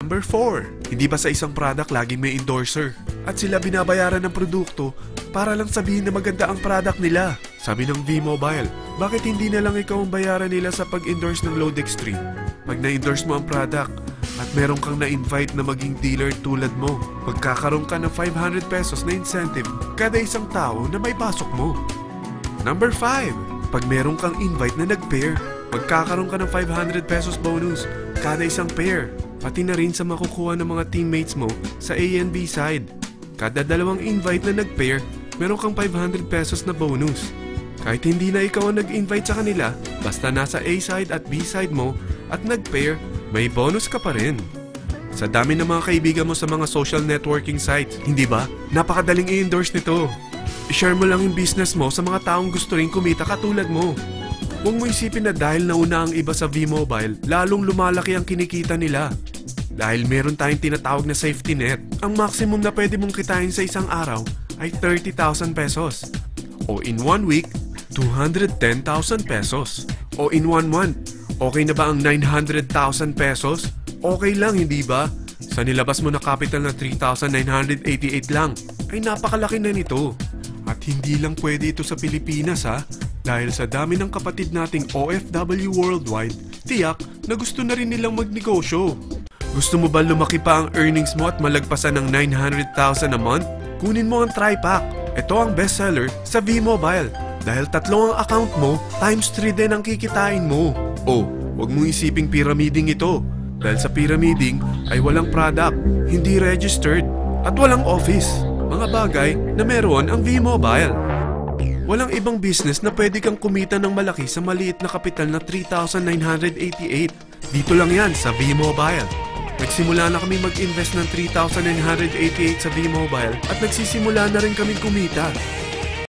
Number 4, hindi ba sa isang product laging may endorser? At sila binabayaran ng produkto para lang sabihin na maganda ang product nila. Sabi ng V-Mobile, bakit hindi na lang ikaw ang bayaran nila sa pag-endorse ng Load Extreme? Pag na-endorse mo ang product at meron kang na-invite na maging dealer tulad mo, magkakaroon ka ng 500 pesos na incentive kada isang tao na may pasok mo. Number 5, pag meron kang invite na nag-pair, magkakaroon ka ng 500 pesos bonus kada isang pair. Pati na rin sa makukuha ng mga teammates mo sa A and B side. Kada dalawang invite na nag-pair, meron kang 500 pesos na bonus. Kahit hindi na ikaw ang nag-invite sa kanila, basta nasa A side at B side mo at nag-pair, may bonus ka pa rin. Sa dami ng mga kaibigan mo sa mga social networking sites, hindi ba? Napakadaling i-endorse nito. I-share mo lang yung business mo sa mga taong gusto rin kumita katulad mo. Huwag mo isipin na dahil nauna ang iba sa V-Mobile, lalong lumalaki ang kinikita nila. Dahil meron tayong tinatawag na safety net, ang maximum na pwede mong kitain sa isang araw ay 30,000 pesos. O in 1 week, 210,000 pesos. O in 1 month, okay na ba ang 900,000 pesos? Okay lang, hindi ba? Sa nilabas mo na capital na 3,988 lang, ay napakalaki na nito. At hindi lang pwede ito sa Pilipinas ha, dahil sa dami ng kapatid nating OFW worldwide, tiyak na gusto na rin nilang magnegosyo. Gusto mo ba lumaki pa ang earnings mo at malagpasan ng 900,000 a month? Kunin mo ang TriPack. Ito ang bestseller sa V-Mobile. Dahil 3 ang account mo, times 3 din ang kikitain mo. Oh, huwag mong isiping pyramiding ito. Dahil sa pyramiding ay walang product, hindi registered, at walang office. Mga bagay na meron ang V-Mobile. Walang ibang business na pwede kang kumita ng malaki sa maliit na kapital na 3,988. Dito lang yan sa V-Mobile. Nagsimula na kami mag-invest ng 3,988 sa V-Mobile at nagsisimula na rin kami kumita.